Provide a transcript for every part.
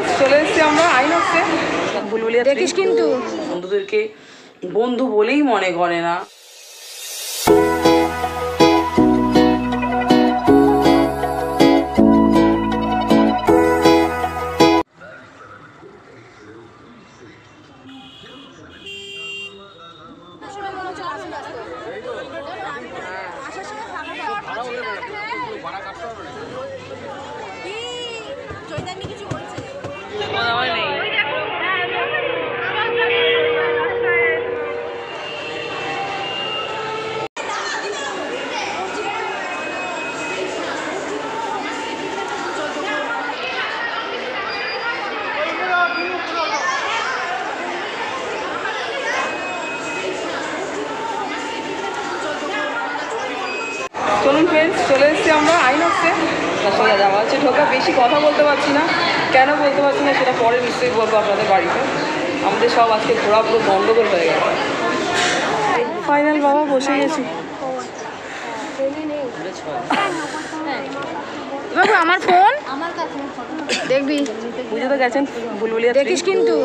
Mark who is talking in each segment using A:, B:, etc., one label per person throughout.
A: Friends, চলে এসেছি আমরা আইনক্সে। বুলবুলিয়া
B: দেখিস কিন্তু
A: বন্ধুদেরকে বন্ধু বলেই মনে করে না। চলুন ফ্রেন্ডস, চলে এসেছি আমরা আইনক্সে। তার সঙ্গে যাওয়া হচ্ছে ঢোকা। বেশি কথা বলতে পারছি না, কেন বলতে পারছি না সেটা পরে নিশ্চয়ই বলবো আপনাদের বাড়িতে। আমাদের সব আজকে ঘোরা পুরো গন্ডগোল হয়ে গেছে। ফাইনাল বাবা বসে গেছি।
B: বাবু আমার ফোন দেখবি,
A: বুঝে তো গেছেন বুলবুলিয়া
B: দেখিস কিন্তু।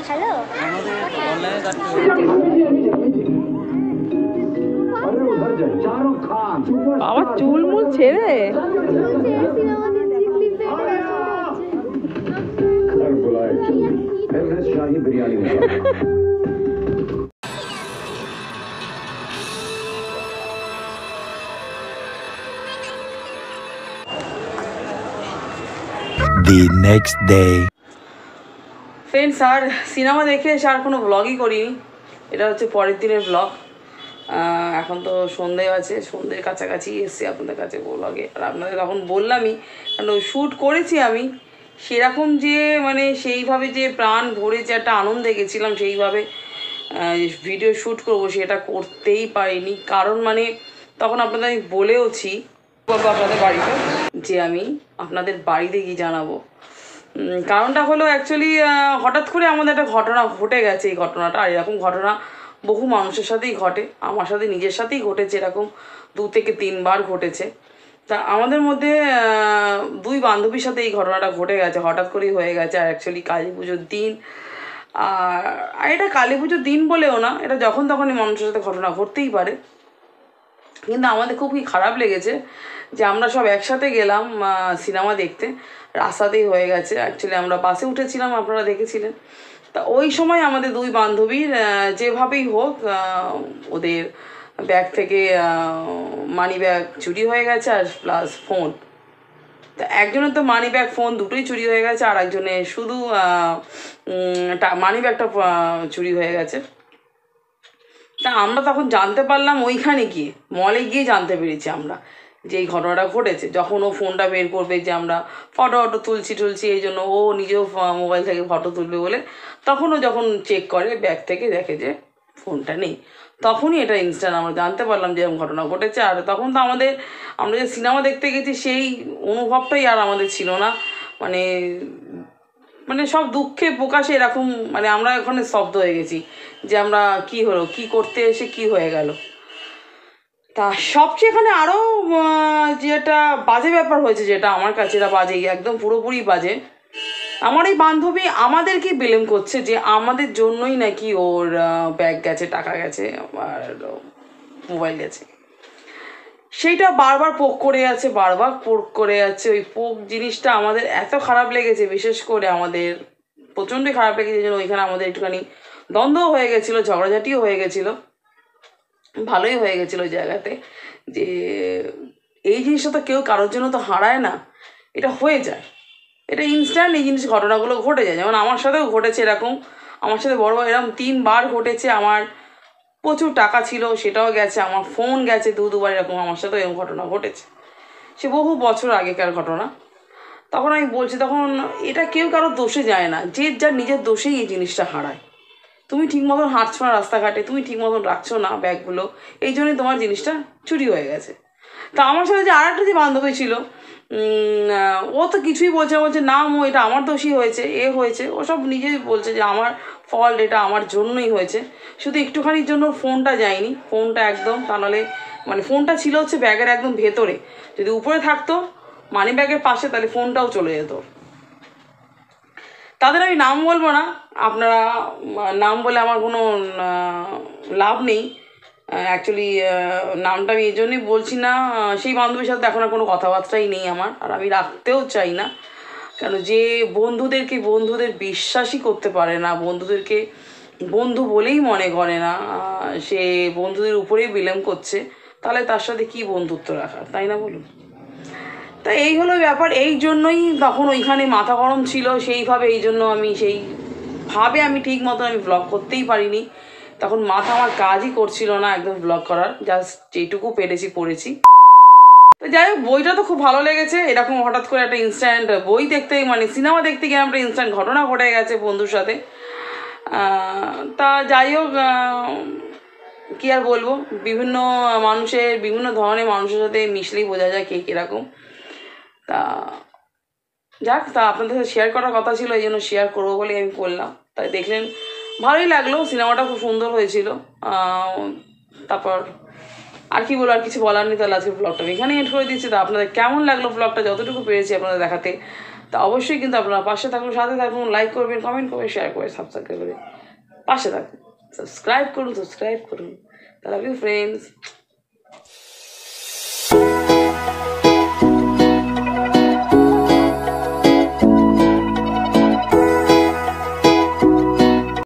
B: হ্যালো
A: বাবা চুলমুল ছেড়ে
C: The next day.
A: ফ্রেন্ডস, আর সিনেমা দেখে এসে আর কোনো ব্লগই করিনি। এটা হচ্ছে পরের দিনের ব্লগ। এখন তো সন্ধে আছে, সন্ধ্যের কাছাকাছি এসেছি আপনাদের কাছে ব্লগে। আর আপনাদের তখন বললামই, কারণ শ্যুট করেছি আমি সেরকম যে মানে সেইভাবে যে প্রাণ ভরে যে একটা আনন্দে গেছিলাম সেইভাবে ভিডিও শ্যুট করবো সেটা করতেই পারিনি। কারণ মানে তখন আপনাদের আমি বলেওছি বলবো আপনাদের বাড়িতে যে আমি আপনাদের বাড়িতে গিয়ে জানাবো। কারণটা হলো অ্যাকচুয়ালি হঠাৎ করে আমাদের একটা ঘটনা ঘটে গেছে। এই ঘটনাটা, আর এরকম ঘটনা বহু মানুষের সাথেই ঘটে, আমার সাথে নিজের সাথেই ঘটেছে, এরকম 2 থেকে 3 বার ঘটেছে। তা আমাদের মধ্যে 2 বান্ধবীর সাথে এই ঘটনাটা ঘটে গেছে, হঠাৎ করেই হয়ে গেছে। আর অ্যাকচুয়ালি কালী পুজোর দিন, আর এটা কালী পুজোর দিন বলেও না, এটা যখন তখনই মানুষের সাথে ঘটনা ঘটতেই পারে। কিন্তু আমাদের খুবই খারাপ লেগেছে যে আমরা সব একসাথে গেলাম সিনেমা দেখতে, রাস্তাতেই হয়ে গেছে। অ্যাকচুয়ালি আমরা বাসে উঠেছিলাম, আপনারা দেখেছিলেন। তা ওই সময় আমাদের 2 বান্ধবীর যেভাবেই হোক ওদের ব্যাগ থেকে মানি ব্যাগ চুরি হয়ে গেছে, আর প্লাস ফোন। তা একজনের তো মানি ব্যাগ ফোন দুটোই চুরি হয়ে গেছে, আর একজনের শুধু মানি ব্যাগটা চুরি হয়ে গেছে। তা আমরা তখন জানতে পারলাম ওইখানে গিয়ে, মলে গিয়ে জানতে পেরেছি আমরা যে এই ঘটনাটা ঘটেছে। যখন ও ফোনটা বের করবে যে আমরা ফটো তুলছি এই জন্য, ও নিজেও মোবাইল থেকে ফটো তুলবে বলে, তখন ও যখন চেক করে ব্যাগ থেকে দেখে যে ফোনটা নেই, তখনই এটা ইনস্ট্যান্ট আমরা জানতে পারলাম যে এরকম ঘটনা ঘটেছে। আর তখন তো আমরা যে সিনেমা দেখতে গেছি সেই অনুভবটাই আর আমাদের ছিল না। মানে সব দুঃখে প্রকাশে এরকম, মানে আমরা ওখানে স্তব্ধ হয়ে গেছি যে আমরা কি হলো, কি করতে এসে কি হয়ে গেল। তা সবচেয়ে এখানে আরও যেটা বাজে ব্যাপার হয়েছে, যেটা আমার কাছে এটা বাজে, একদম পুরোপুরি বাজে। আমার এই বান্ধবী আমাদেরকেই ব্লেম করছে যে আমাদের জন্যই নাকি ওর ব্যাগ গেছে, টাকা গেছে, আর মোবাইল গেছে। সেইটা বারবার পোক করে যাচ্ছে। ওই পোক জিনিসটা আমাদের এত খারাপ লেগেছে, বিশেষ করে আমাদের প্রচণ্ডই খারাপ লেগেছে। যেন ওইখানে আমাদের একটুখানি দ্বন্দ্বও হয়ে গেছিলো, ঝগড়াঝাটিও হয়ে গেছিলো, ভালোই হয়ে গেছিলো ওই জায়গাতে। যে এই জিনিসটা তো কেউ কারোর জন্য তো হারায় না, এটা হয়ে যায়, এটা ইনস্ট্যান্ট এই জিনিস ঘটনাগুলো ঘটে যায়। যেমন আমার সাথেও ঘটেছে এরকম, আমার সাথে বড় এরকম 3 বার ঘটেছে। আমার প্রচুর টাকা ছিল, সেটাও গেছে, আমার ফোন গেছে 2-2 বার, এরকম আমার সাথেও এরকম ঘটনা ঘটেছে। সে বহু বছর আগেকার ঘটনা। তখন আমি বলছি, তখন এটা কেউ কারোর দোষে যায় না, যে যার নিজের দোষেই এই জিনিসটা হারায়। তুমি ঠিক মতন হাঁটছো না রাস্তাঘাটে, তুমি ঠিক মতন রাখছো না ব্যাগগুলো, এই জন্যই তোমার জিনিসটা চুরি হয়ে গেছে। তা আমার সাথে যে আরেকটা যে বান্ধবী ছিল, ও তো কিছুই বলছে না এটা আমার দোষই হয়েছে, হয়েছে, ও সব নিজেই বলছে যে আমার ফল্ট, এটা আমার জন্যই হয়েছে। শুধু একটুখানির জন্য ফোনটা যায়নি, ফোনটা একদম, তা নাহলে মানে ফোনটা ছিল হচ্ছে ব্যাগের একদম ভেতরে, যদি উপরে থাকতো মানি ব্যাগের পাশে, তাহলে ফোনটাও চলে যেত। তাদের আমি নাম বলবো না, আপনারা নাম বলে আমার কোনো লাভ নেই। অ্যাকচুয়ালি নামটা আমি এই জন্যই বলছি না, সেই বান্ধবীর সাথে এখন আর কোনো কথাবার্তাই নেই আমার, আর আমি রাখতেও চাই না। কেন, যে বন্ধুদের বিশ্বাসই করতে পারে না, বন্ধুদেরকে বন্ধু বলেই মনে করে না, সে বন্ধুদের উপরেই বিলেম করছে, তাহলে তার সাথে কি বন্ধুত্ব রাখা, তাই না বলুন? তা এই হলো ব্যাপার। এই জন্যই তখন ওইখানে মাথা গরম ছিল সেইভাবে, এই জন্য আমি সেইভাবে আমি ঠিক মতো আমি ব্লগ করতেই পারিনি। তখন মাথা আমার কাজই করছিল না একদম ব্লগ করার, জাস্ট যেটুকু পেরেছি পড়েছি। তো যাই হোক, বইটা তো খুব ভালো লেগেছে। এরকম হঠাৎ করে একটা ইনস্ট্যান্ট বই দেখতে, মানে সিনেমা দেখতে গিয়ে একটা ইনস্ট্যান্ট ঘটনা ঘটে গেছে বন্ধুর সাথে। তা যাই হোক, কী আর বলবো, বিভিন্ন বিভিন্ন ধরনের মানুষের সাথে মিশলেই বোঝা যায় কে কীরকম। তা যাক, তা আপনাদের সাথে শেয়ার করার কথা ছিল, এই জন্য শেয়ার করবো বলে আমি করলাম। তাই দেখলেন, ভালোই লাগলো, সিনেমাটা খুব সুন্দর হয়েছিল। তারপর আর কি বলো, আর কিছু বলার নেই। তাহলে আজকে ব্লগটা আমি এখানে এড করে দিচ্ছি। তা আপনাদের কেমন লাগলো ব্লগটা, যতটুকু পেরেছি আপনাদের দেখাতে। তা অবশ্যই কিন্তু আপনারা পাশে থাকুন, সাথে থাকুন, লাইক করবেন, কমেন্ট করবেন, শেয়ার করে সাবস্ক্রাইব করে পাশে থাকুন, সাবস্ক্রাইব করুন। তাহলে ফ্রেন্ডস।